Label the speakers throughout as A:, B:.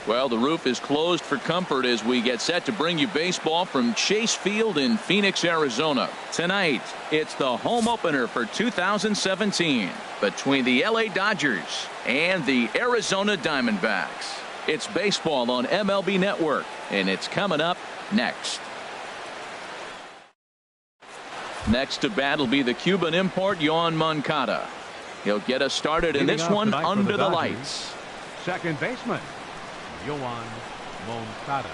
A: Well, the roof is closed for comfort as we get set to bring you baseball from Chase Field in Phoenix, Arizona. Tonight, it's the home opener for 2017 between the LA Dodgers and the Arizona Diamondbacks. It's baseball on MLB Network, and it's coming up next. Next to bat will be the Cuban import, Yoan Moncada. He'll get us started in this one under the lights.
B: Second baseman, Yoan Moncada.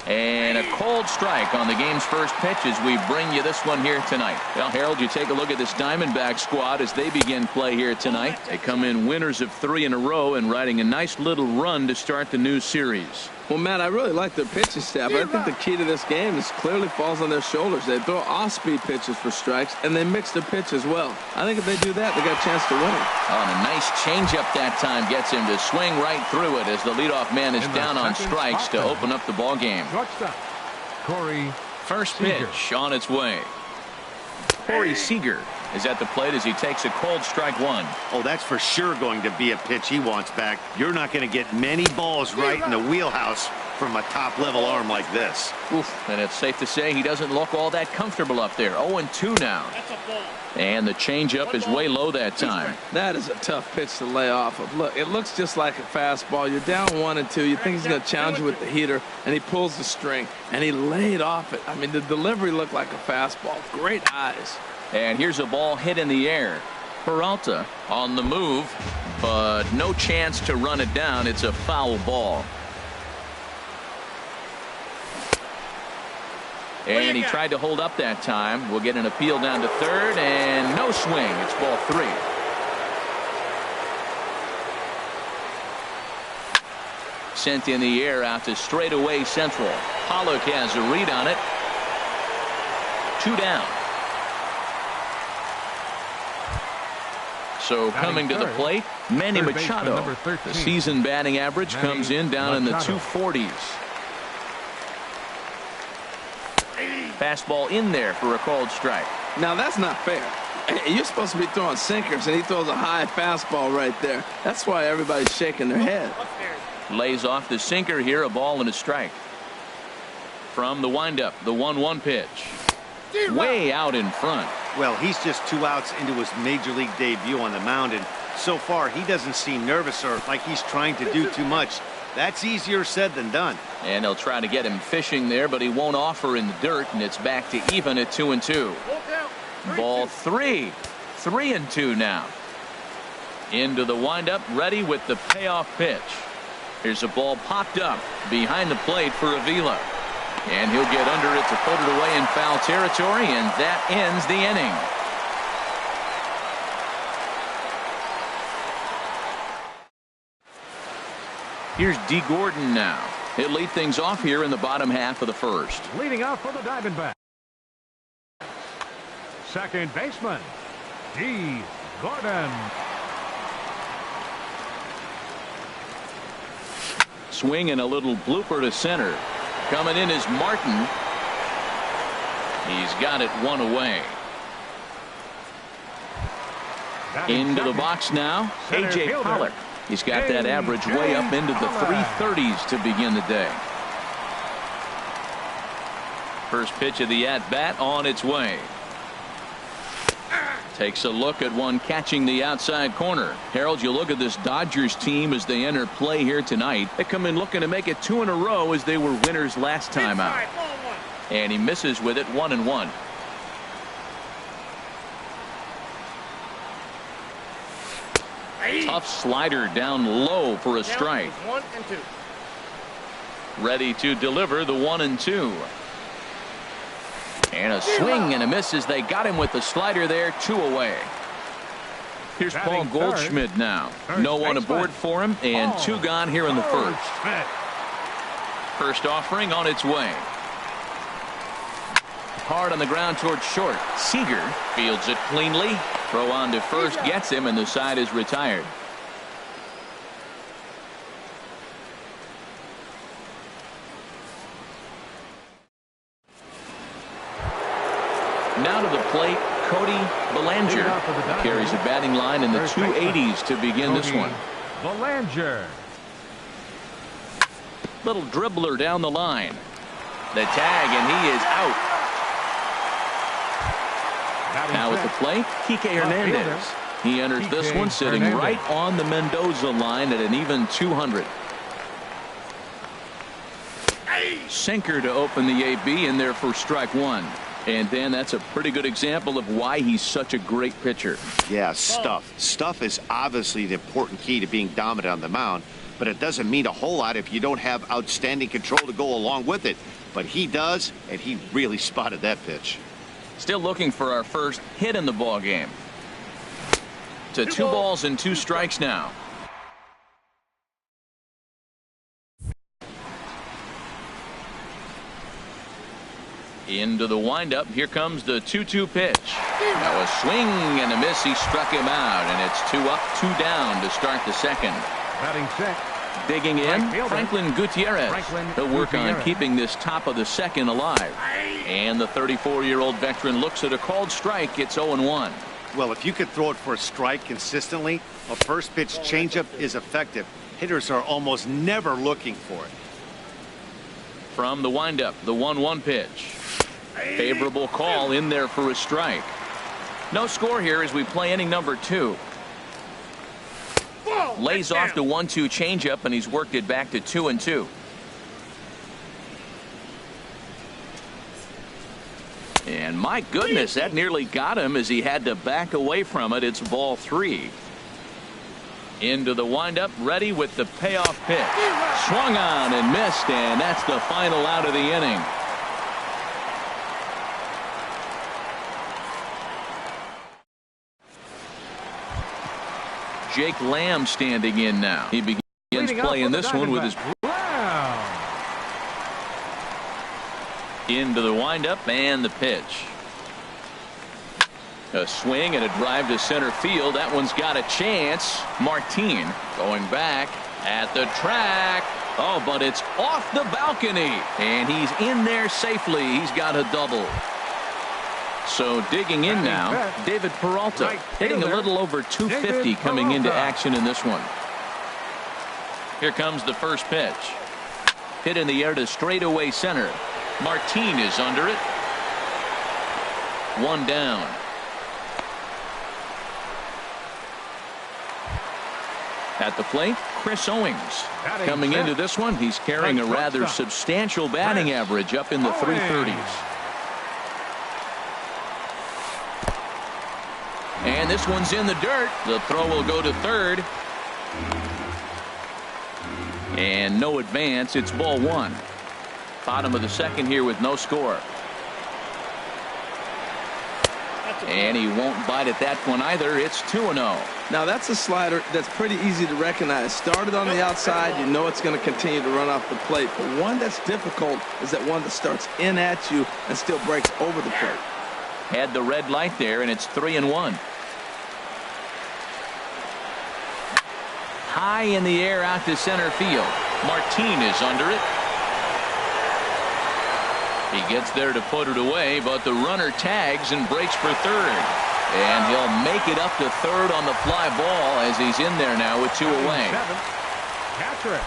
A: And a cold strike on the game's first pitch as we bring you this one here tonight. Well, Harold, you take a look at this Diamondback squad as they begin play here tonight. They come in winners of 3 in a row and riding a nice little run to start the new series.
C: Well, Matt, I really like their pitching staff. I think the key to this game is clearly falls on their shoulders. They throw off-speed pitches for strikes, and they mix their pitch as well. I think if they do that, they got a chance to win it.
A: Oh, and a nice changeup that time gets him to swing right through it as the leadoff man is down on strikes to open up the ball game. First pitch on its way. Corey Seager is at the plate as he takes a cold strike one.
D: Oh, that's for sure going to be a pitch he wants back. You're not going to get many balls right in the wheelhouse from a top-level arm like this.
A: Oof, and it's safe to say he doesn't look all that comfortable up there. 0-2 now. And the changeup is way low that time.
C: That is a tough pitch to lay off of. Look, it looks just like a fastball. You're down 1-2. You think he's going to challenge you with the heater, and he pulls the string, and he laid off it. I mean, the delivery looked like a fastball. Great eyes.
A: And here's a ball hit in the air. Peralta on the move, but no chance to run it down. It's a foul ball. And he tried to hold up that time. We'll get an appeal down to third, and no swing. It's ball 3. Sent in the air out to straightaway central. Pollock has a read on it. 2 down. So coming to the plate, Manny Machado. The season batting average comes in down in the 240s. Fastball in there for a called strike.
C: Now that's not fair. You're supposed to be throwing sinkers, and he throws a high fastball right there. That's why everybody's shaking their head.
A: Lays off the sinker here, a ball and a strike. From the windup, the 1-1 pitch. Way out in front.
D: Well, he's just 2 outs into his major league debut on the mound, and so far he doesn't seem nervous or like he's trying to do too much. That's easier said than done.
A: And they'll try to get him fishing there, but he won't offer in the dirt, and it's back to even at 2-2. Ball 3. 3-2 now. Into the windup, ready with the payoff pitch. Here's a ball popped up behind the plate for Avila. And he'll get under it to put it away in foul territory, and that ends the inning. Here's D. Gordon now. He'll lead things off here in the bottom half of the first.
B: Leading off for the Diamondbacks, second baseman, D. Gordon.
A: Swing and a little blooper to center. Coming in is Martin. He's got it 1 away. Into the box now, A.J. Pollock. He's got that average way up into the 330s to begin the day. First pitch of the at-bat on its way. Takes a look at one catching the outside corner. Harold, you look at this Dodgers team as they enter play here tonight. They come in looking to make it 2 in a row as they were winners last time out. And he misses with it 1-1. Tough slider down low for a strike.
E: 1-2.
A: Ready to deliver the 1-2. And a swing and a miss as they got him with the slider there. 2 away. Here's Paul Goldschmidt now. No one aboard for him, and 2 gone here in the first. First offering on its way. Hard on the ground towards short. Seager fields it cleanly. Throw on to first gets him, and the side is retired. Now to the plate, Cody Belanger carries a batting line in the 280s to begin this one.
B: Belanger.
A: Little dribbler down the line. The tag, and he is out. Now at the plate, Kike Hernandez. He enters this one sitting right on the Mendoza line at an even 200. Sinker to open the AB in there for strike one. And then that's a pretty good example of why he's such a great pitcher.
D: Yeah, stuff. Stuff is obviously the important key to being dominant on the mound, but it doesn't mean a whole lot if you don't have outstanding control to go along with it. But he does, and he really spotted that pitch.
A: Still looking for our first hit in the ball game. To 2 balls and 2 strikes now. Into the windup. Here comes the 2-2 pitch. Now a swing and a miss. He struck him out, and it's 2 up, 2 down to start the second.
B: Batting set.
A: Digging in, Franklin Gutierrez. He'll work on keeping this top of the second alive. And the 34-year-old veteran looks at a called strike. It's 0-1.
D: Well, if you could throw it for a strike consistently, a first pitch changeup is effective. Hitters are almost never looking for it.
A: From the windup, the 1-1 pitch. Favorable call in there for a strike. No score here as we play inning number 2. Lays off the 1-2 changeup, and he's worked it back to 2-2. And my goodness, that nearly got him as he had to back away from it. It's ball 3. Into the windup, ready with the payoff pitch. Swung on and missed, and that's the final out of the inning. Jake Lamb standing in now. He begins playing this one with his. Into the windup and the pitch. A swing and a drive to center field. That one's got a chance. Martin going back at the track. Oh, but it's off the balcony, and he's in there safely. He's got a double. So digging in now, David Peralta hitting a little over 250 coming into action in this one. Here comes the first pitch. Hit in the air to straightaway center. Martin is under it. 1 down. At the plate, Chris Owings. Coming into this one, he's carrying a rather substantial batting average up in the 330s. And this one's in the dirt. The throw will go to third. And no advance. It's ball 1. Bottom of the second here with no score. And he won't bite at that one either. It's 2-0.
C: Now that's a slider that's pretty easy to recognize. Started on the outside, you know it's going to continue to run off the plate. But one that's difficult is that one that starts in at you and still breaks over the plate.
A: Had the red light there, and it's 3-1. High in the air out to center field. Martin is under it. He gets there to put it away, but the runner tags and breaks for third. And he'll make it up to third on the fly ball as he's in there now with 2 away.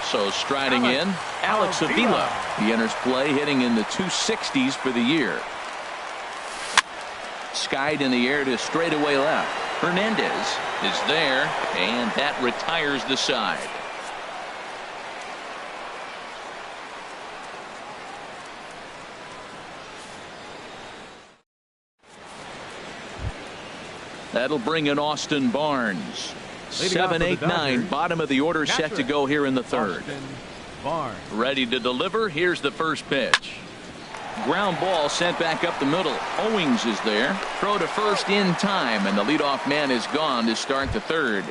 A: So striding in, Alex Avila. He enters play hitting in the 260s for the year. Skied in the air to straightaway left. Hernandez is there, and that retires the side. That'll bring in Austin Barnes. 7, 8, 9, bottom of the order set to go here in the third. Ready to deliver. Here's the first pitch. Ground ball sent back up the middle. Owings is there. Throw to first in time, and the leadoff man is gone to start the third.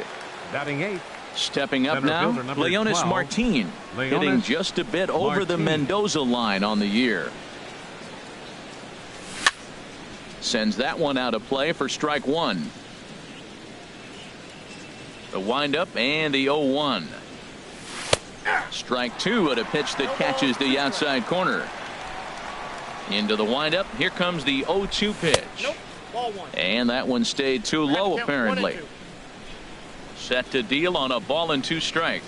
B: Batting 8.
A: Stepping up now, Leonis Martin, hitting just a bit over the Mendoza line on the year. Sends that one out of play for strike 1. The windup and the 0-1. Strike 2 at a pitch that catches the outside corner. Into the windup. Here comes the 0-2 pitch. And that one stayed too low, apparently. Set to deal on a ball and 2 strikes.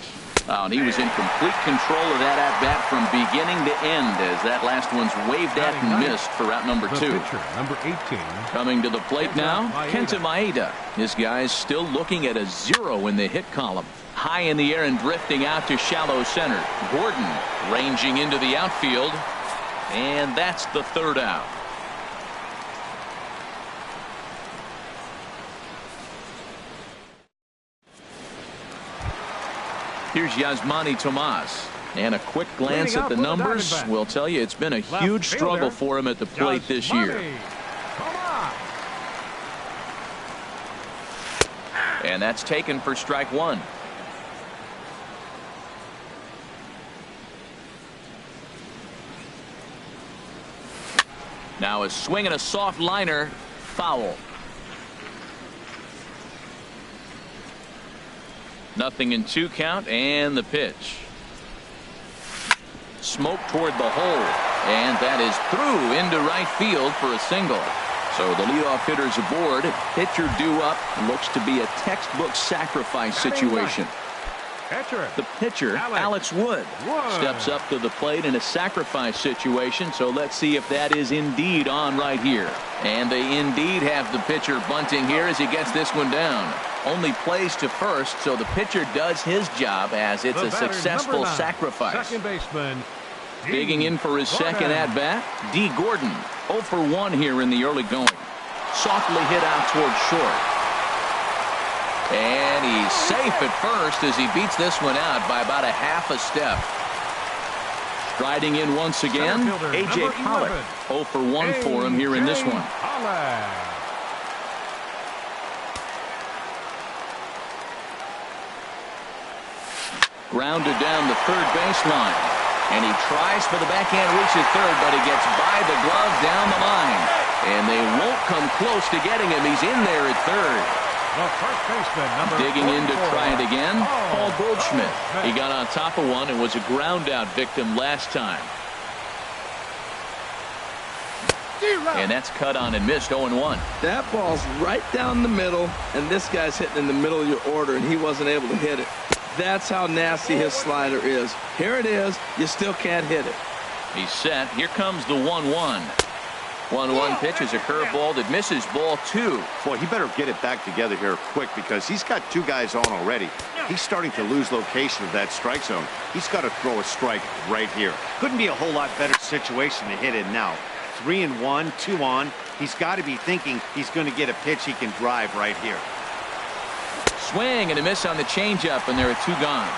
A: Oh, and he was in complete control of that at-bat from beginning to end as that last one's waved at and missed for out number 2.
B: Pitcher, number 18.
A: Coming to the plate now, Kenta Maeda. This guy's still looking at a 0 in the hit column. High in the air and drifting out to shallow center. Gordon ranging into the outfield. And that's the 3rd out. Here's Yasmani Tomas. And a quick glance at the numbers will tell you it's been a huge struggle for him at the plate this year. And that's taken for strike 1. Now a swing and a soft liner, foul. Nothing in 2 count, and the pitch. Smoke toward the hole, and that is through into right field for a single. So the leadoff hitter's aboard. Pitcher due up. Looks to be a textbook sacrifice situation. The pitcher, Alex Wood, steps up to the plate in a sacrifice situation. So let's see if that is indeed on right here. And they indeed have the pitcher bunting here as he gets this one down. Only plays to first, so the pitcher does his job as it's a successful sacrifice.
B: Second baseman,
A: Digging in for his second at bat, D. Gordon. 0 for 1 here in the early going. Softly hit out toward short. And he's safe at first as he beats this one out by about a half a step. Striding in once again, A.J. Pollock. 0 for 1 for him here in this one. Grounded down the third baseline. And he tries for the backhand reach at third, but he gets by the glove down the line. And they won't come close to getting him. He's in there at third.
B: The first baseman, number
A: Digging in to
B: 44.
A: try it again, Paul Goldschmidt. He got on top of one and was a ground out victim last time. And that's cut on and missed. 0-1.
C: That ball's right down the middle, and this guy's hitting in the middle of your order, and he wasn't able to hit it. That's how nasty his slider is. Here it is. You still can't hit it.
A: He's set. Here comes the 1-1. 1-1 pitch is a curveball that misses, ball 2.
D: Boy, he better get it back together here quick because he's got 2 guys on already. He's starting to lose location of that strike zone. He's got to throw a strike right here. Couldn't be a whole lot better situation to hit it now. 3-1, 2 on. He's got to be thinking he's going to get a pitch he can drive right here.
A: Swing and a miss on the changeup, and there are 2 gone.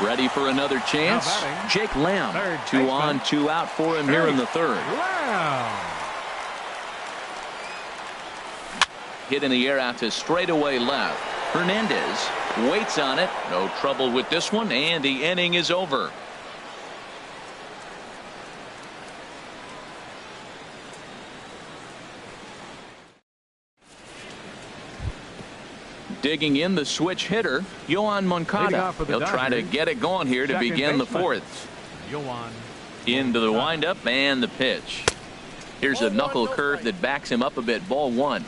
A: Ready for another chance. Jake Lamb. 2 on, 2 out for him here in the third. Hit in the air out to straightaway left. Hernandez waits on it. No trouble with this one, and the inning is over. Digging in the switch hitter, Yoan Moncada. He'll try to get it going here to begin the 4th. Into the windup and the pitch. Here's a knuckle curve that backs him up a bit. Ball 1.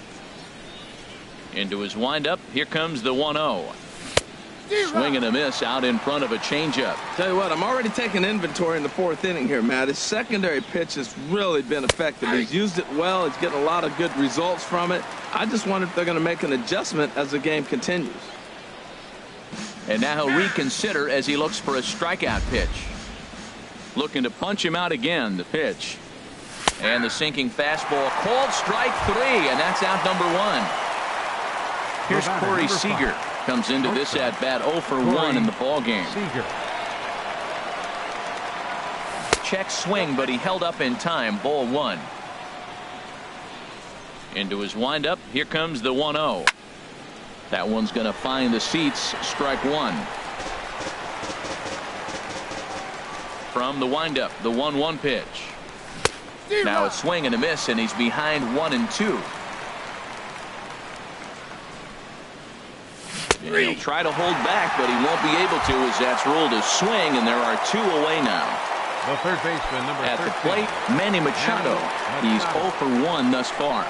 A: Into his windup. Here comes the 1-0. Swing and a miss out in front of a changeup.
C: Tell you what, I'm already taking inventory in the 4th inning here, Matt. His secondary pitch has really been effective. He's used it well. He's getting a lot of good results from it. I just wonder if they're going to make an adjustment as the game continues.
A: And now he'll reconsider as he looks for a strikeout pitch. Looking to punch him out again. The pitch. And the sinking fastball called strike 3, and that's out number 1. Here's Corey Seager. Comes into this at bat 0 for 1 in the ball game. Check swing, but he held up in time. Ball 1. Into his windup. Here comes the 1-0. That one's going to find the seats. Strike 1. From the windup, the 1-1 pitch. Now a swing and a miss, and he's behind 1 and 2. And he'll try to hold back, but he won't be able to as that's ruled a swing, and there are 2 away now.
B: The third baseman, number
A: At
B: 13.
A: the plate, Manny Machado. He's 0 for 1 thus far.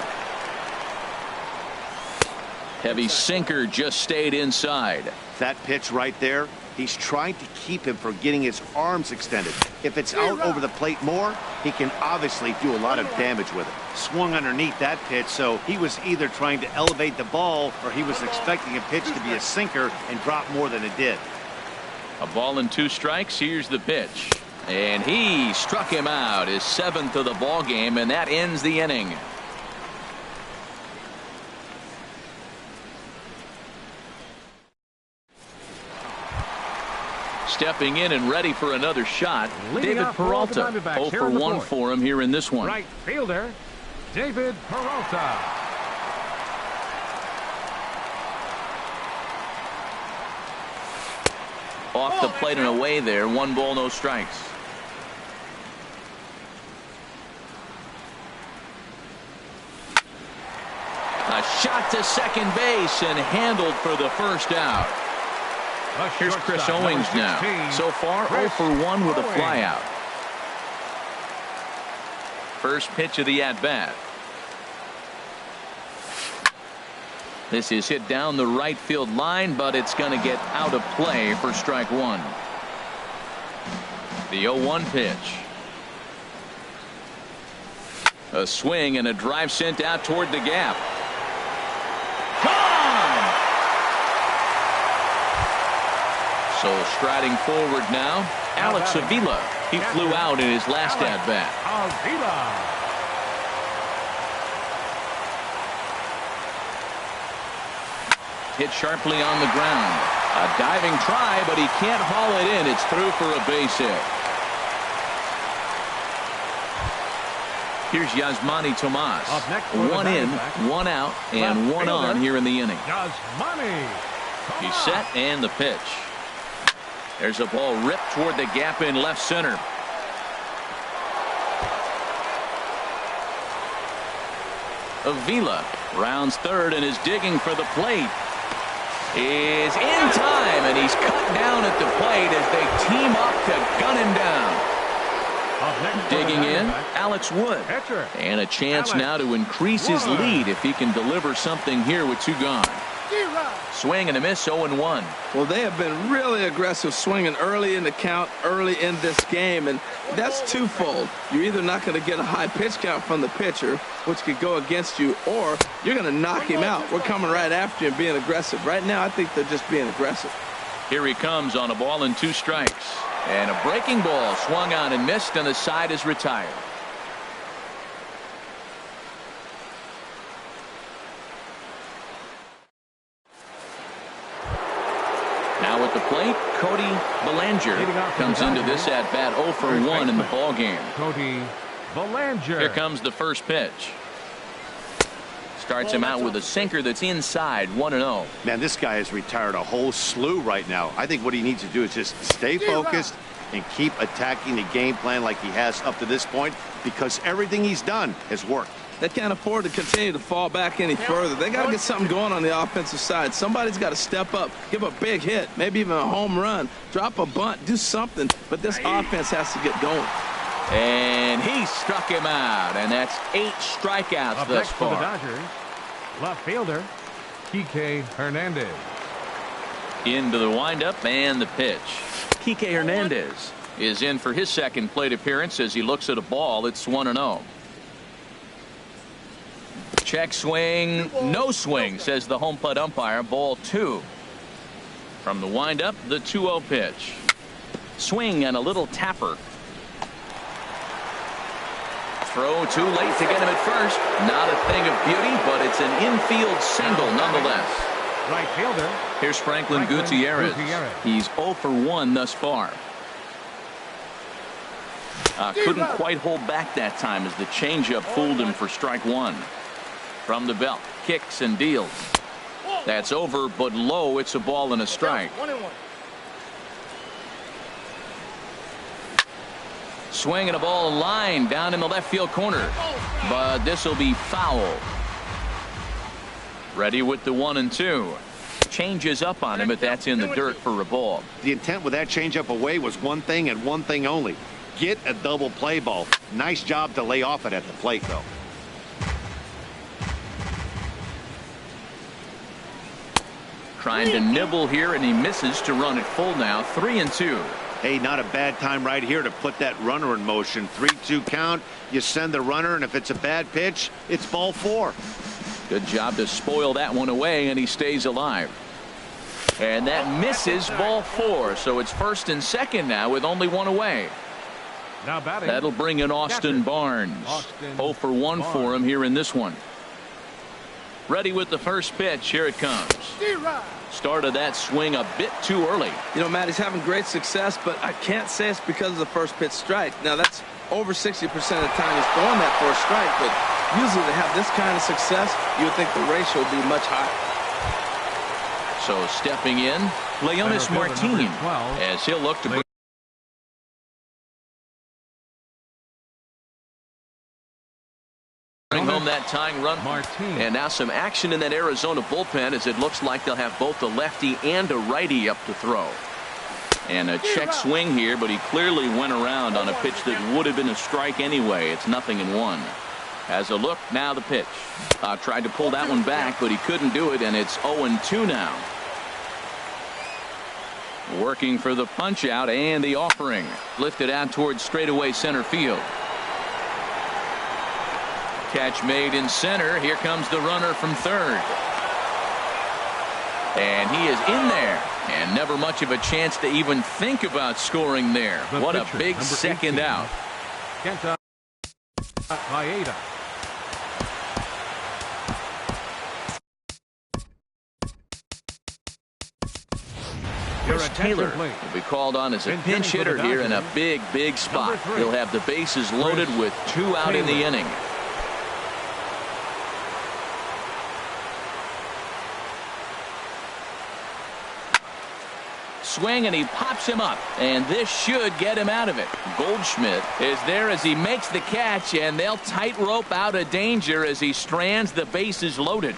A: Heavy sinker just stayed inside.
D: That pitch right there, he's trying to keep him from getting his arms extended. If it's out over the plate more, he can obviously do a lot of damage with it. Swung underneath that pitch, so he was either trying to elevate the ball or he was expecting a pitch to be a sinker and drop more than it did.
A: A ball and 2 strikes. Here's the pitch. And he struck him out, his 7th of the ball game, and that ends the inning. Stepping in and ready for another shot, David Peralta. 0 for 1 for him here in this one.
B: Right fielder, David Peralta.
A: Off the plate and away there. 1 ball, no strikes. A shot to second base and handled for the first out. Here's Chris Owings now. So far, 0 for 1 with a flyout. First pitch of the at-bat. This is hit down the right field line, but it's going to get out of play for strike 1. The 0-1 pitch. A swing and a drive sent out toward the gap. Gone! So striding forward now, Alex Avila. He flew out in his last at-bat.
B: Avila.
A: Hit sharply on the ground. A diving try, but he can't haul it in. It's through for a base hit. Here's Yasmani Tomas. 1 in, 1 out, and 1 on here in the inning. He's set, and the pitch. There's a ball ripped toward the gap in left center. Avila rounds third and is digging for the plate. Is in time, and he's cut down at the plate as they team up to gun him down. Digging in, Alex Wood. And a chance now to increase his lead if he can deliver something here with 2 gone. Swing and a miss, 0-1.
C: Well, they have been really aggressive swinging early in the count, early in this game, and that's twofold. You're either not going to get a high pitch count from the pitcher, which could go against you, or you're going to knock him out. We're coming right after you and being aggressive. Right now, I think they're just being aggressive.
A: Here he comes on a ball and 2 strikes. And a breaking ball swung on and missed, and the side is retired. Now at the plate, Cody Bellinger comes into this at bat 0 for 1 in the ball game.
B: Cody Bellinger.
A: Here comes the first pitch. Starts him out with a sinker that's inside, 1-0.
D: Man, this guy has retired a whole slew right now. I think what he needs to do is just stay focused and keep attacking the game plan like he has up to this point, because everything he's done has worked.
C: They can't afford to continue to fall back any further. They got to get something going on the offensive side. Somebody's got to step up, give a big hit, maybe even a home run, drop a bunt, do something. But this offense has to get going.
A: And he struck him out, and that's 8 strikeouts thus far.
B: For the Dodgers, left fielder, Kike Hernandez.
A: Into the windup and the pitch. Kike Hernandez is in for his second plate appearance as he looks at a ball. It's 1-0. Check swing, no swing, says the home plate umpire. Ball 2. From the windup, the 2-0 pitch. Swing and a little tapper. Throw too late to get him at first. Not a thing of beauty, but it's an infield single nonetheless.
B: Right fielder.
A: Here's Franklin Gutierrez. He's 0 for 1 thus far. Couldn't quite hold back that time as the changeup fooled him for strike 1. From the belt, kicks and deals. That's over, but low. It's a ball and a strike. Swing and a ball line down in the left field corner, but this will be foul. Ready with the 1-2. Changes up on him, but that's in the dirt for a ball.
D: The intent with that changeup away was one thing and one thing only: get a double play ball. Nice job to lay off it at the plate, though.
A: Trying to nibble here, and he misses to run it full now. 3-2.
D: Hey, not a bad time right here to put that runner in motion. 3-2 count. You send the runner, and if it's a bad pitch, it's ball 4.
A: Good job to spoil that one away, and he stays alive. And that misses, ball 4. So it's first and second now with only one away.
B: Now batting.
A: That'll bring in Austin Barnes. 0 for 1 for him here in this one. Ready with the first pitch. Here it comes. Started that swing a bit too early.
C: You know, Matt, he's having great success, but I can't say it's because of the first pitch strike. Now, that's over 60% of the time he's throwing that for a strike, but usually to have this kind of success, you would think the ratio would be much higher.
A: So stepping in, Leonis Martin, as he'll look to bring home that tying run. And now some action in that Arizona bullpen, as it looks like they'll have both a lefty and a righty up to throw. And a check swing here, but he clearly went around on a pitch that would have been a strike anyway. It's 0-1. Has a look, now the pitch. Tried to pull that one back, but he couldn't do it, and it's 0-2 now. Working for the punch out and the offering. Lifted out towards straightaway center field. Catch made in center. Here comes the runner from third. And he is in there. And never much of a chance to even think about scoring there. What a big second out.
B: Kenta Maeda.
A: Chris Taylor will be called on as a pinch hitter here in a big spot. He'll have the bases loaded with 2 out in the inning. Swing, and he pops him up, and this should get him out of it. Goldschmidt is there as he makes the catch, and they'll tightrope out of danger as he strands the bases loaded.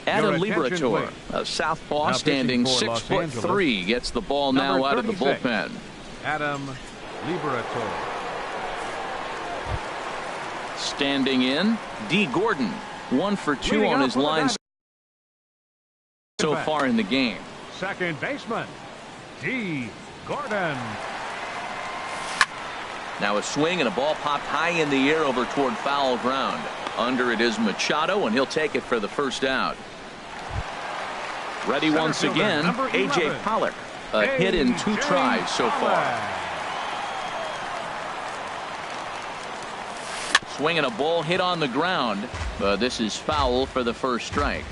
A: Adam Liberator, a southpaw, standing 6'3", gets the ball now out of the bullpen.
B: Adam Liberator.
A: Standing in, D. Gordon, 1 for 2 on his line so far in the game.
B: Second baseman, D. Gordon.
A: Now a swing, and a ball popped high in the air over toward foul ground. Under it is Machado, and he'll take it for the first out. Ready once again, A.J. Pollock. A hit in 2 tries so far. Swinging a ball hit on the ground. This is foul for the first strike.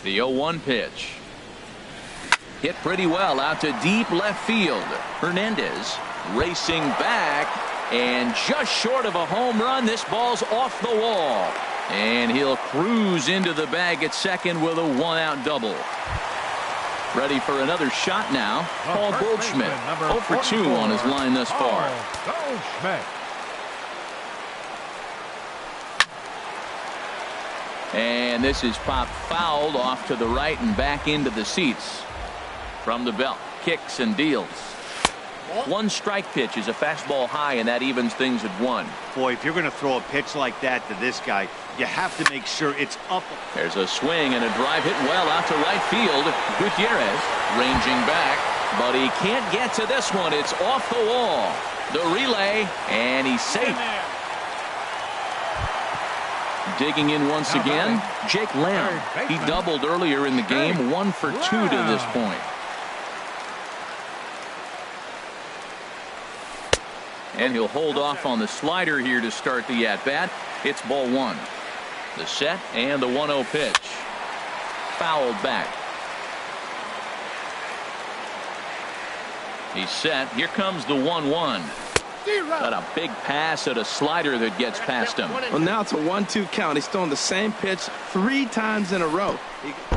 A: The 0-1 pitch. Hit pretty well out to deep left field. Hernandez racing back, and just short of a home run. This ball's off the wall. And he'll cruise into the bag at second with a 1-out double. Ready for another shot now. Paul Goldschmidt, 0 for 2 on his line thus far.
B: Goldschmidt.
A: And this is popped fouled off to the right and back into the seats. From the belt, kicks and deals. 1 strike pitch is a fastball high, and that evens things at 1.
D: Boy, if you're going to throw a pitch like that to this guy, you have to make sure it's up.
A: There's a swing and a drive hit well out to right field. Gutierrez ranging back, but he can't get to this one. It's off the wall. The relay, and he's safe. Digging in once again, Jake Lamb. He doubled earlier in the game, 1 for 2 to this point. And he'll hold off on the slider here to start the at-bat. It's ball 1. The set and the 1-0 pitch. Fouled back. He's set. Here comes the 1-1. Got a big pass at a slider that gets past him.
C: Well, now it's a 1-2 count. He's throwing the same pitch 3 times in a row.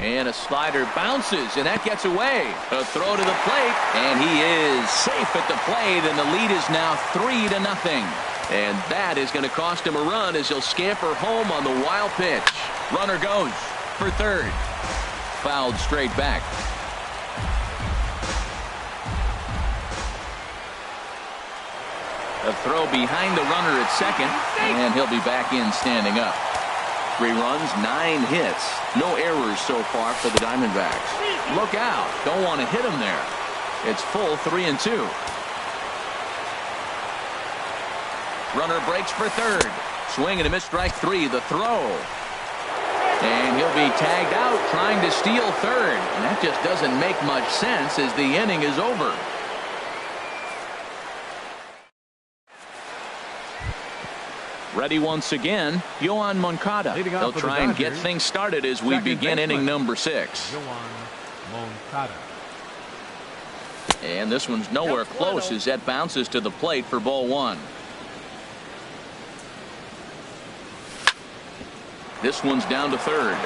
A: And a slider bounces, and that gets away. A throw to the plate, and he is safe at the plate, and the lead is now 3-0. And that is going to cost him a run as he'll scamper home on the wild pitch. Runner goes for third. Fouled straight back. A throw behind the runner at second, and he'll be back in standing up. 3 runs, 9 hits. No errors so far for the Diamondbacks. Look out. Don't want to hit him there. It's full 3-2. Runner breaks for third. Swing and a miss, strike 3. The throw. And he'll be tagged out trying to steal third. And that just doesn't make much sense as the inning is over. Ready once again, Yohan Moncada. He'll try and get things started as we begin inning number 6.
B: Moncada.
A: And this one's nowhere close as that bounces to the plate for ball 1. This one's down to third.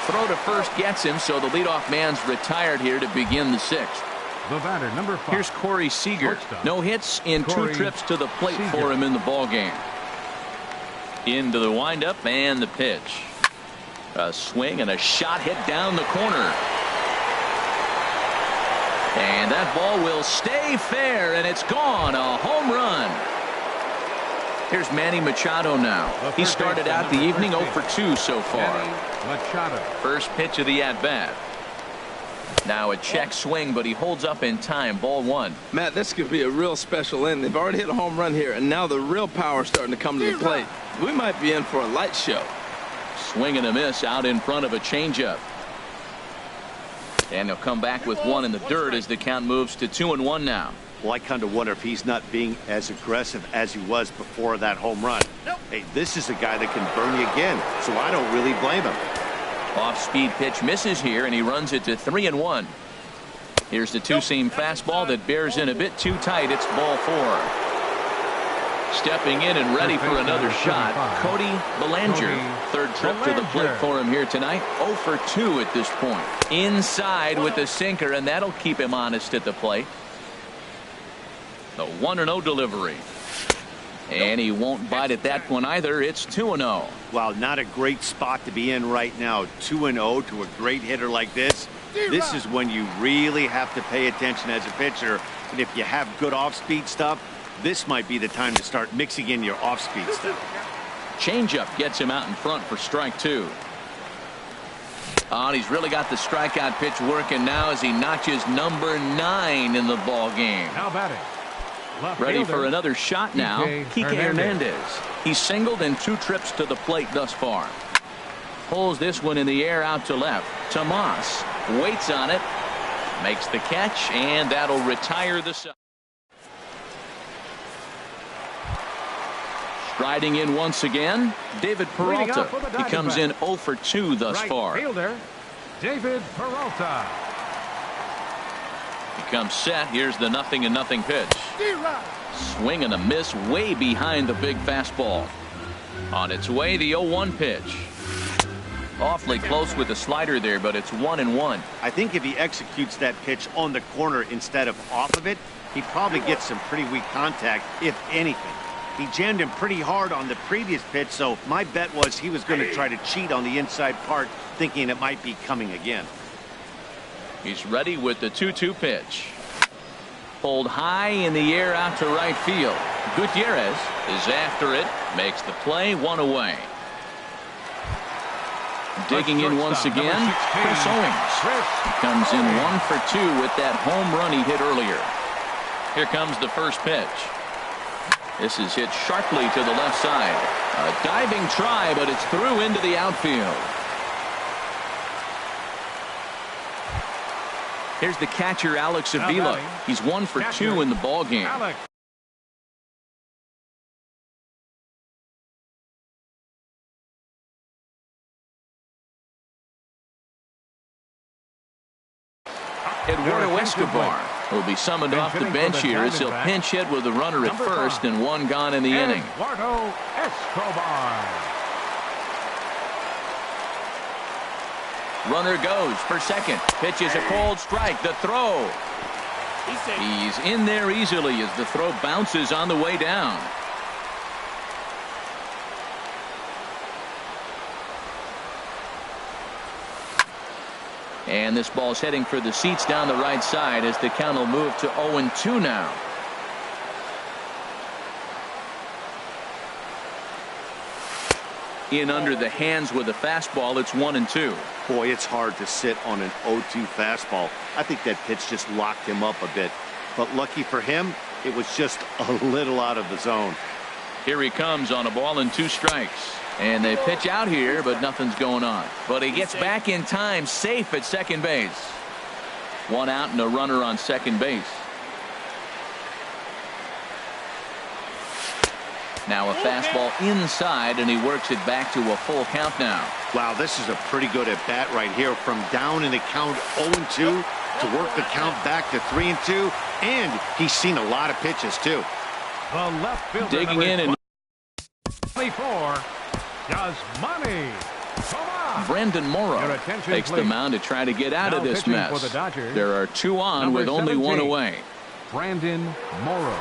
A: Throw to first gets him, so the leadoff man's retired here to begin the 6th.
B: The batter, number 5.
A: Here's Corey Seager. No hits in 2 trips to the plate for him in the ball game. Into the windup and the pitch. A swing and a shot hit down the corner. And that ball will stay fair, and it's gone. A home run. Here's Manny Machado now. He started out the evening 0 for 2 so far.
B: Machado.
A: First pitch of the at-bat. Now a check swing, but he holds up in time. Ball 1.
C: Matt, this could be a real special inning. They've already hit a home run here, and now the real power is starting to come to the plate. We might be in for a light show.
A: Swing and a miss out in front of a changeup. And he'll come back with 1 in the dirt as the count moves to 2-1 now.
D: Well, I kind of wonder if he's not being as aggressive as he was before that home run. Hey, this is a guy that can burn you again, so I don't really blame him.
A: Off-speed pitch misses here, and he runs it to 3-1. Here's the two-seam fastball that bears in a bit too tight. It's ball 4. Stepping in and ready for another shot, Cody Bellinger. Third trip to the plate for him here tonight. 0 for 2 at this point. Inside with the sinker, and that'll keep him honest at the plate. The 1-0 delivery. And he won't bite at that one either. It's 2-0.
D: Well, not a great spot to be in right now. 2-0 to a great hitter like this. This is when you really have to pay attention as a pitcher. And if you have good off-speed stuff, this might be the time to start mixing in your off-speed stuff.
A: Changeup gets him out in front for strike 2. And he's really got the strikeout pitch working now as he notches number 9 in the ball game.
B: Now batting.
A: Ready for another shot now. Kike Hernandez. He's singled in 2 trips to the plate thus far. Pulls this one in the air out to left. Tomas waits on it. Makes the catch, and that'll retire the side. Striding in once again, David Peralta. He comes in 0 for 2 thus far.
B: Fielder, David Peralta.
A: He comes set. Here's the 0-0 pitch. Swing and a miss way behind the big fastball. On its way, the 0-1 pitch. Awfully close with the slider there, but it's 1-1.
D: I think if he executes that pitch on the corner instead of off of it, he probably gets some pretty weak contact, if anything. He jammed him pretty hard on the previous pitch, so my bet was he was going to try to cheat on the inside part, thinking it might be coming again.
A: He's ready with the 2-2 pitch. Pulled high in the air out to right field. Gutierrez is after it, makes the play, 1 away. Digging in once again, Chris Owings. He comes in 1 for 2 with that home run he hit earlier. Here comes the first pitch. This is hit sharply to the left side. A diving try, but it's through into the outfield. Here's the catcher, Alex Avila. He's 1 for 2 in the ball game. Eduardo Escobar will be summoned off the bench here as he'll pinch hit with a runner at first and 1 gone in the inning.
B: Eduardo Escobar.
A: Runner goes for second. Pitches a cold strike. The throw. He's in there easily as the throw bounces on the way down. And this ball's heading for the seats down the right side as the count will move to 0-2 now. In under the hands with a fastball, it's 1-2.
D: Boy, it's hard to sit on an 0-2 fastball. I think that pitch just locked him up a bit. But lucky for him, it was just a little out of the zone.
A: Here he comes on a ball and 2 strikes. And they pitch out here, but nothing's going on. But he gets back in time, safe at second base. 1 out and a runner on second base. Now a fastball inside, and he works it back to a full count now.
D: Wow, this is a pretty good at bat right here. From down in the count 0-2 to work the count back to 3-2. And he's seen a lot of pitches, too.
B: The left fielder,
A: Digging in and
B: 24. Does money.
A: Brendan Morrow takes the mound to try to get out of this mess. There are 2 on with only 1 away.
B: Brandon Morrow.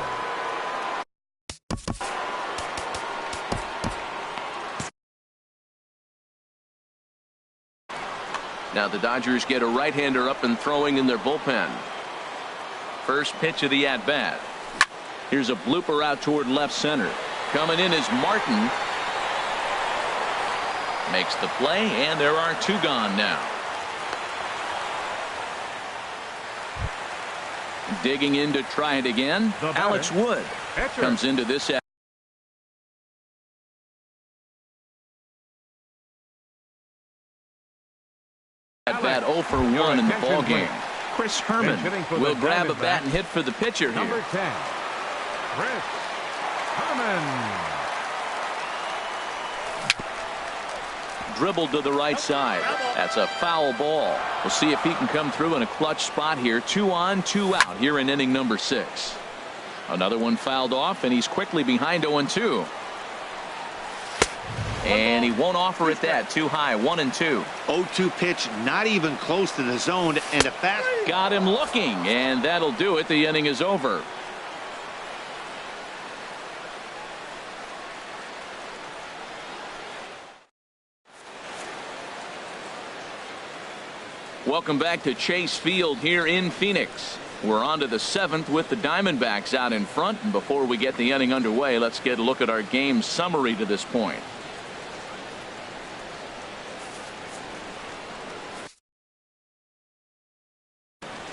A: Now the Dodgers get a right-hander up and throwing in their bullpen. First pitch of the at-bat. Here's a blooper out toward left center. Coming in is Martin. Makes the play, and there are 2 gone now. Digging in to try it again, Alex Wood comes into this at bat 0 for 1 in the ball game. Chris Herman will grab a bat and hit for the pitcher here.
B: Number 10, Chris Herman.
A: Dribbled to the right side. That's a foul ball. We'll see if he can come through in a clutch spot here. 2 on, 2 out here in inning number 6. Another one fouled off, and he's quickly behind 0-2. And he won't offer it that. Too high. 1-2.
D: 0-2 pitch, not even close to the zone, and a fast.
A: Got him looking, and that'll do it. The inning is over. Welcome back to Chase Field here in Phoenix. We're on to the 7th with the Diamondbacks out in front. And before we get the inning underway, let's get a look at our game summary to this point.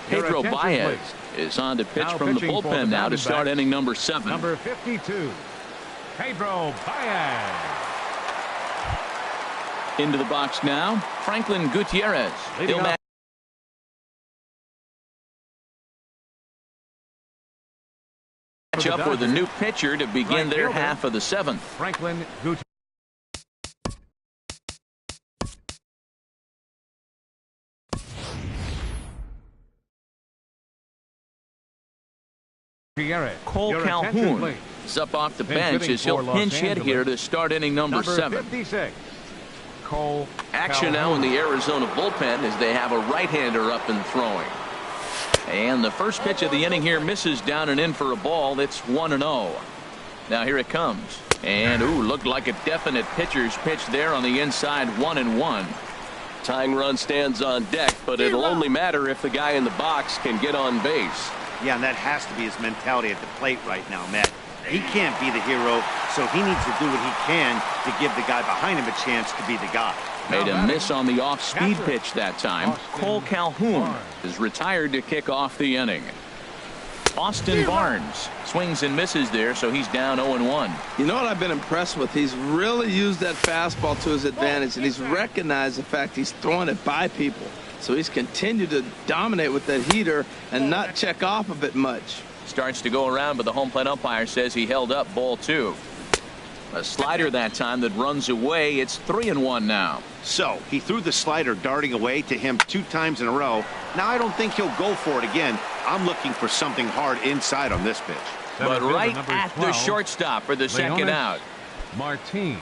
A: Pedro Baez is on to pitch from the bullpen now to start inning number 7.
B: Number 52, Pedro Baez.
A: Into the box now, Franklin Gutierrez. He'll match up with a new pitcher to begin their half of the 7th.
B: Franklin Gutierrez.
A: Cole Calhoun is up off the bench as he'll pinch hit here to start inning number 7.
B: 56. Cole
A: Action now in the Arizona bullpen as they have a right-hander up and throwing. And the first pitch of the inning here misses down and in for a ball. It's 1-0. Now here it comes. And looked like a definite pitcher's pitch there on the inside. 1-1. Tying run stands on deck, but it'll only matter if the guy in the box can get on base.
D: Yeah, and that has to be his mentality at the plate right now, Matt. He can't be the hero, so he needs to do what he can to give the guy behind him a chance to be the guy.
A: Made a miss on the off-speed pitch that time. Cole Calhoun is retired to kick off the inning. Austin Barnes swings and misses there, so he's down 0-1.
C: You know what I've been impressed with? He's really used that fastball to his advantage, and he's recognized the fact he's throwing it by people. So he's continued to dominate with that heater and not check off of it much.
A: Starts to go around, but the home plate umpire says he held up ball 2. A slider that time that runs away. It's 3-1 now.
D: So he threw the slider darting away to him 2 times in a row. Now I don't think he'll go for it again. I'm looking for something hard inside on this pitch.
A: But right at the shortstop for the second out.
B: Martin.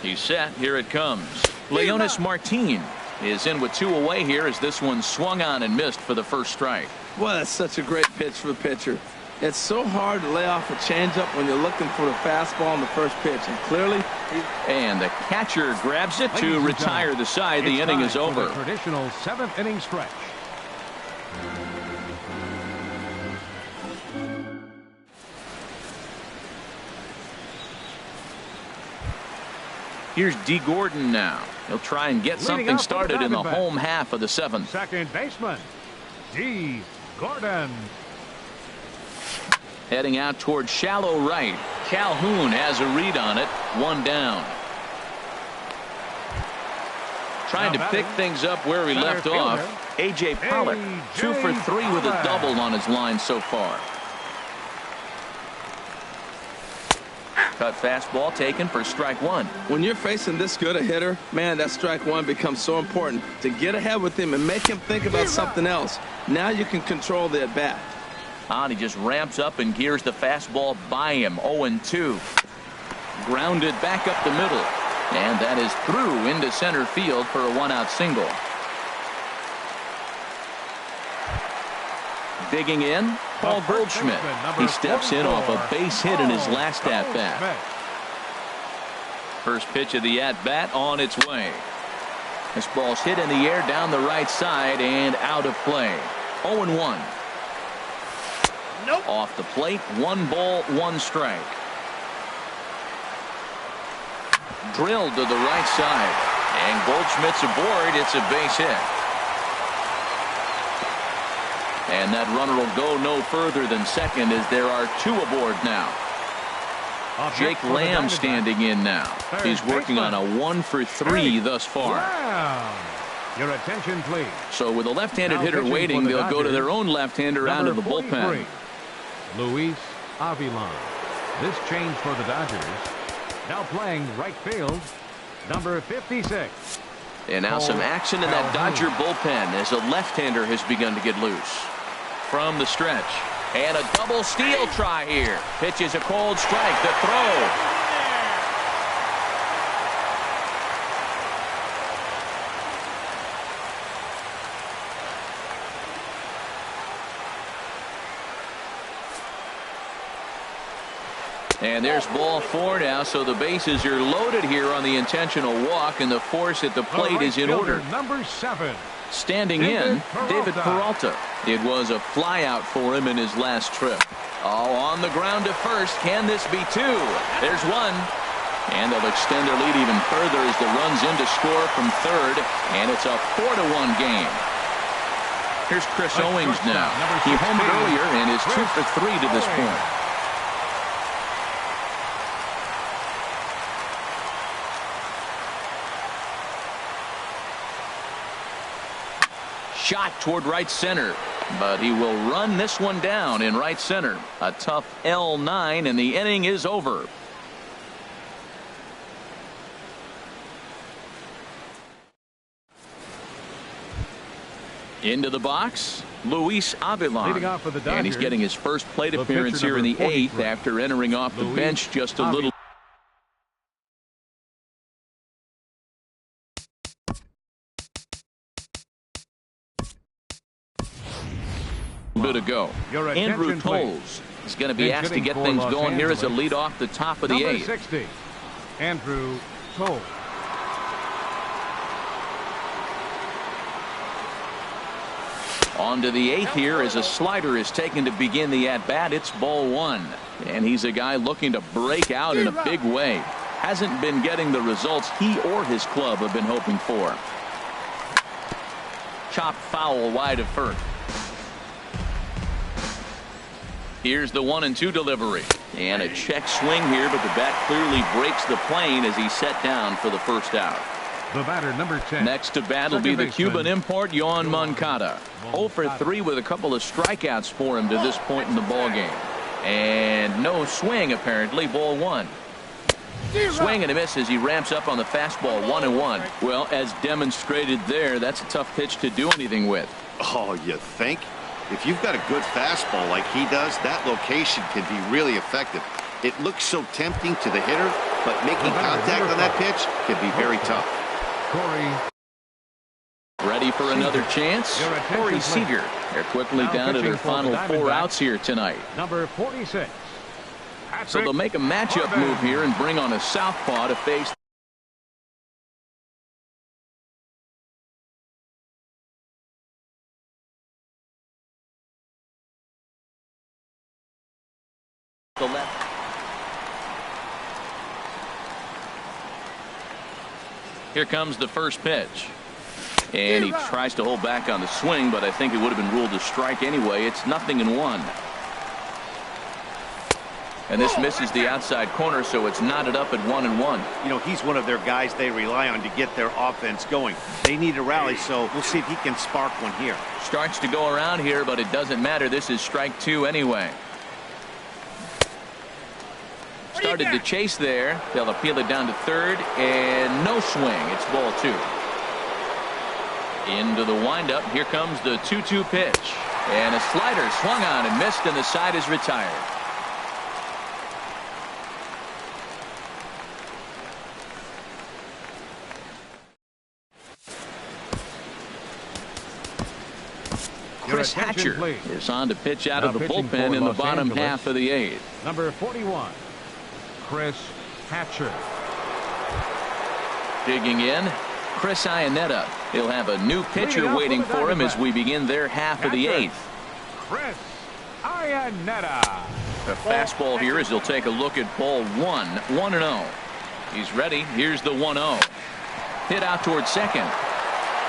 A: He's set. Here it comes. Leonis Martin is in with 2 away here as this one swung on and missed for the first strike.
C: Well, that's such a great pitch for the pitcher. It's so hard to lay off a changeup when you're looking for the fastball on the first pitch, and clearly.
A: And the catcher grabs it to retire the side. The inning is over.
B: The traditional 7th inning stretch.
A: Here's D. Gordon now. He'll try and get something started in the home half of the 7th.
B: Second baseman, D. Gordon.
A: Heading out toward shallow right. Calhoun has a read on it. 1 down. Trying to pick things up where he left off. A.J. Pollock, 2 for 3 with a double on his line so far. Cut fastball taken for strike 1.
C: When you're facing this good a hitter, man, that strike 1 becomes so important to get ahead with him and make him think about something else. Now you can control the at bat.
A: He just ramps up and gears the fastball by him. 0-2. Grounded back up the middle. And that is through into center field for a 1-out single. Digging in, Paul Goldschmidt. He steps in off a base hit in his last at-bat. First pitch of the at-bat on its way. This ball's hit in the air down the right side and out of play. 0-1. Nope. Off the plate, 1 ball, 1 strike. Drilled to the right side. And Goldschmidt's aboard. It's a base hit. And that runner will go no further than second as there are 2 aboard now. Jake Lamb standing in now. He's working on a 1 for 3 thus far.
B: Your attention, please.
A: So with a left-handed hitter waiting, they'll go to their own left-hander out of the bullpen.
B: Luis Avilan. This change for the Dodgers. Now playing right field, number 56.
A: And now some action in that Dodger bullpen as a left-hander has begun to get loose. From the stretch. And a double steal try here. Pitch is a cold strike. The throw. And there's ball 4 now, so the bases are loaded here on the intentional walk, and the force at the plate is in order.
B: Number 7.
A: Standing in, David Peralta. It was a flyout for him in his last trip. Oh, on the ground to first. Can this be 2? There's 1. And they'll extend their lead even further as the run's in to score from third, and it's a 4-1 game. Here's Chris Owings now. He homered earlier and is 2 for 3 to this point. Shot toward right center, but he will run this one down in right center. A tough L9, and the inning is over. Into the box, Luis Avilan. And he's getting his first plate appearance here in the 8th after entering off the bench just a little bit ago. Andrew Toles is going to be asked to get things going here as a lead off the top of the 8th.
B: 60, Andrew Toles.
A: On to the 8th here as a slider is taken to begin the at-bat. It's ball 1. And he's a guy looking to break out in a big way. Hasn't been getting the results he or his club have been hoping for. Chopped foul wide of first. Here's the 1-2 delivery. And a check swing here, but the bat clearly breaks the plane as he's set down for the first out.
B: The batter, number 10.
A: Next to bat will be the Cuban import, Yoan Moncada. 0 for 3 with a couple of strikeouts for him to this point in the ballgame. And no swing, apparently. Ball 1. Swing and a miss as he ramps up on the fastball. 1-1. Well, as demonstrated there, that's a tough pitch to do anything with.
D: Oh, you think? If you've got a good fastball like he does, that location can be really effective. It looks so tempting to the hitter, but making contact on that pitch can be very tough.
B: Corey
A: Ready for another chance? Corey Seager. They're quickly down to their final 4 outs here tonight.
B: Number 46.
A: So they'll make a matchup move here and bring on a southpaw to face the left. Here comes the first pitch. And he tries to hold back on the swing, but I think it would have been ruled a strike anyway. It's 0-1. And this misses the outside corner, so it's knotted up at 1-1.
D: You know, he's one of their guys they rely on to get their offense going. They need a rally, so we'll see if he can spark one here.
A: Starts to go around here, but it doesn't matter. This is strike 2 anyway. Started to chase there. They'll appeal it down to third, and no swing. It's ball 2. Into the windup. Here comes the 2-2 pitch. And a slider swung on and missed, and the side is retired. Chris Hatcher is on to pitch out of the bullpen in the bottom half of the 8th.
B: Number 41, Chris Hatcher.
A: Digging in, Chris Iannetta. He'll have a new pitcher waiting for him as we begin their half of the 8th.
B: Chris Iannetta.
A: The fastball here as he'll take a look at ball 1, 1-0. He's ready. Here's the 1-0. Hit out towards second.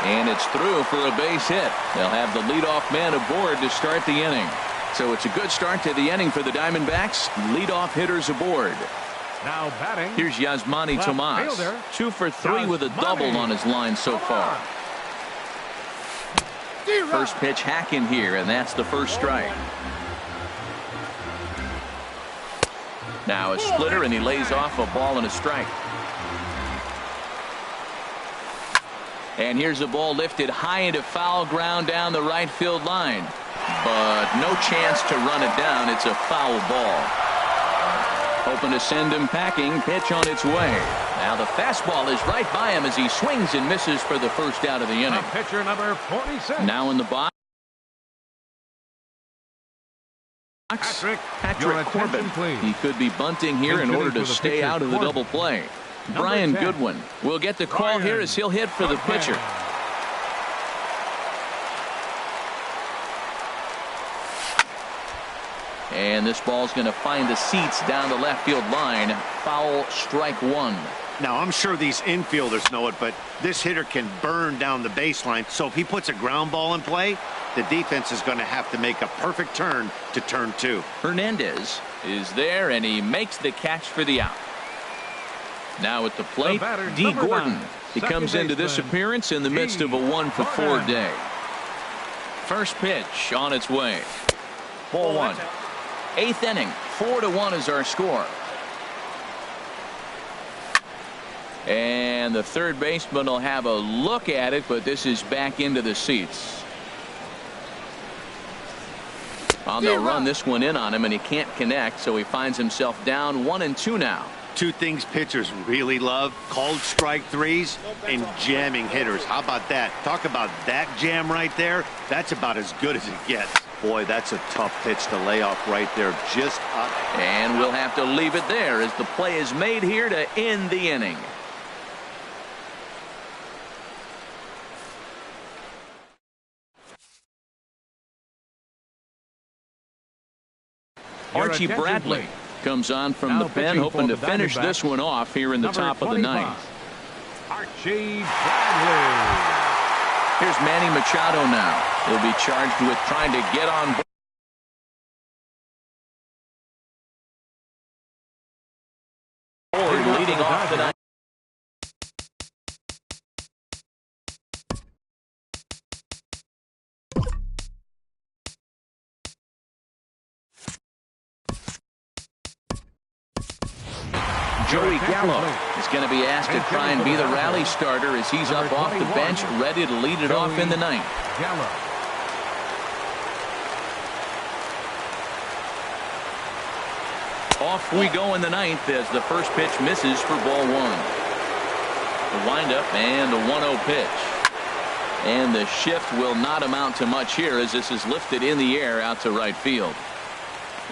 A: And it's through for a base hit. They'll have the leadoff man aboard to start the inning. So it's a good start to the inning for the Diamondbacks. Leadoff hitters aboard.
B: Now batting.
A: Here's Yasmani Tomas. 2 for 3 with a double on his line so far. First pitch hack in here, and that's the first strike. Now a splitter, and he lays off a ball and a strike. And here's a ball lifted high into foul ground down the right field line. But no chance to run it down. It's a foul ball. Hoping to send him packing. Pitch on its way. Now the fastball is right by him as he swings and misses for the first out of the inning.
B: Pitcher number 46.
A: Now in the box. Patrick Corbin. He could be bunting here in order to stay out of the double play. Brian Goodwin will get the call here as he'll hit for the pitcher. And this ball's going to find the seats down the left field line. Foul, strike 1.
D: Now, I'm sure these infielders know it, but this hitter can burn down the baseline. So if he puts a ground ball in play, the defense is going to have to make a perfect turn to turn 2.
A: Hernandez is there, and he makes the catch for the out. Now at the plate, D. Gordon. He comes into this appearance in the midst of a 1-for-4 day. First pitch on its way. Ball 1. 8th inning. 4-1 is our score. And the third baseman will have a look at it, but this is back into the seats. They'll run this one in on him, and he can't connect, so he finds himself down 1-2 now.
D: 2 things pitchers really love: called strike 3s and jamming hitters. How about that? Talk about that jam right there. That's about as good as it gets. Boy, that's a tough pitch to lay off right there. Just up.
A: And we'll have to leave it there as the play is made here to end the inning. Archie Bradley comes on from the pen, hoping to finish this one off here in the top of the 9th.
B: Archie Bradley.
A: Here's Manny Machado now. He'll be charged with trying to get on board, leading off the 9th. Joey Gallo is going to be asked to try and be the rally starter as he's up off the bench, ready to lead it off in the 9th. Off we go in the 9th as the first pitch misses for ball 1. The windup and the 1-0 pitch. And the shift will not amount to much here as this is lifted in the air out to right field.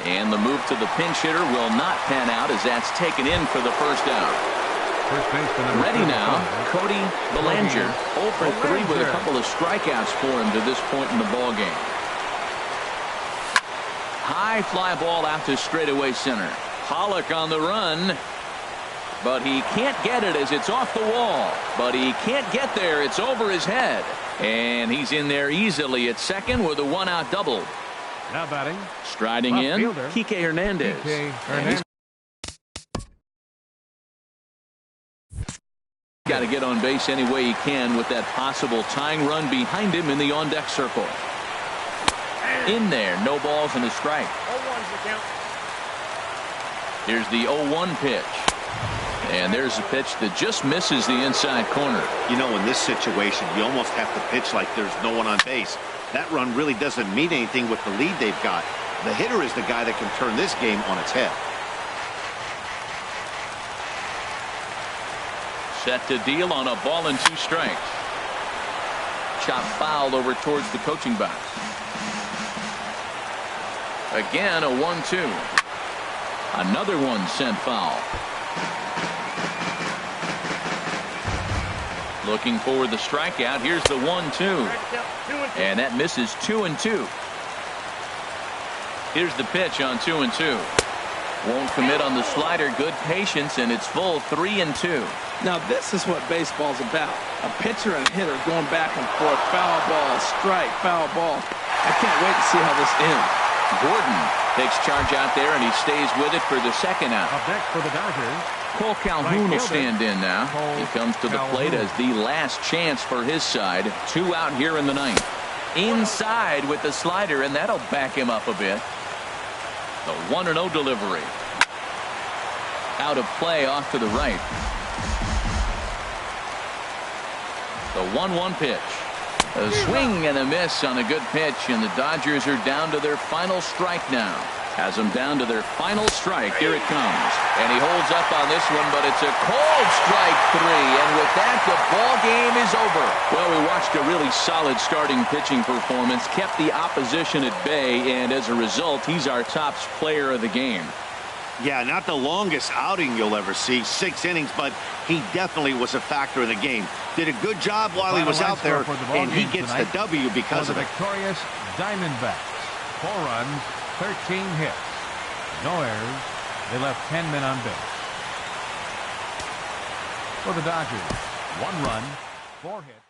A: And the move to the pinch hitter will not pan out as that's taken in for the first out.
B: First baseman
A: Ready now, Cody Bellinger. 0 for 3 with a couple of strikeouts for him to this point in the ball game. High fly ball out to straightaway center. Pollock on the run. But he can't get it as it's off the wall. But he can't get there. It's over his head. And he's in there easily at second with a 1-out double.
B: Now batting.
A: Striding in, Kike Hernandez. Got to get on base any way he can with that possible tying run behind him in the on-deck circle. In there, no balls and a strike.
E: 0-1's the count.
A: Here's the 0-1 pitch. And there's a pitch that just misses the inside corner.
D: You know, in this situation, you almost have to pitch like there's no one on base. That run really doesn't mean anything with the lead they've got. The hitter is the guy that can turn this game on its head.
A: Set to deal on a ball and 2 strikes. Chop foul over towards the coaching box. Again, a 1-2. Another one sent foul. Looking for the strikeout. Here's the 1-2. And that misses 2-2. Here's the pitch on 2-2. Won't commit on the slider. Good patience, and it's full 3-2.
C: Now this is what baseball's about. A pitcher and hitter going back and forth. Foul ball, strike, foul ball. I can't wait to see how this ends.
A: Gordon takes charge out there, and he stays with it for the second out.
B: Up next for the Dodgers.
A: Cole Calhoun will stand in now. He comes to the plate as the last chance for his side. 2 out here in the 9th. Inside with the slider, and that'll back him up a bit. The 1-0 delivery. Out of play off to the right. The 1-1 pitch. A swing and a miss on a good pitch, and the Dodgers are down to their final strike now. Has them down to their final strike. Here it comes. And he holds up on this one, but it's a cold strike 3. And with that, the ball game is over. Well, we watched a really solid starting pitching performance, kept the opposition at bay, and as a result, he's our top player of the game.
D: Yeah, not the longest outing you'll ever see, 6 innings, but he definitely was a factor in the game. Did a good job while he was out there, and he gets the W because of it.
B: Victorious Diamondbacks. 4 runs, 13 hits. No errors. They left 10 men on base. For the Dodgers, 1 run, 4 hits.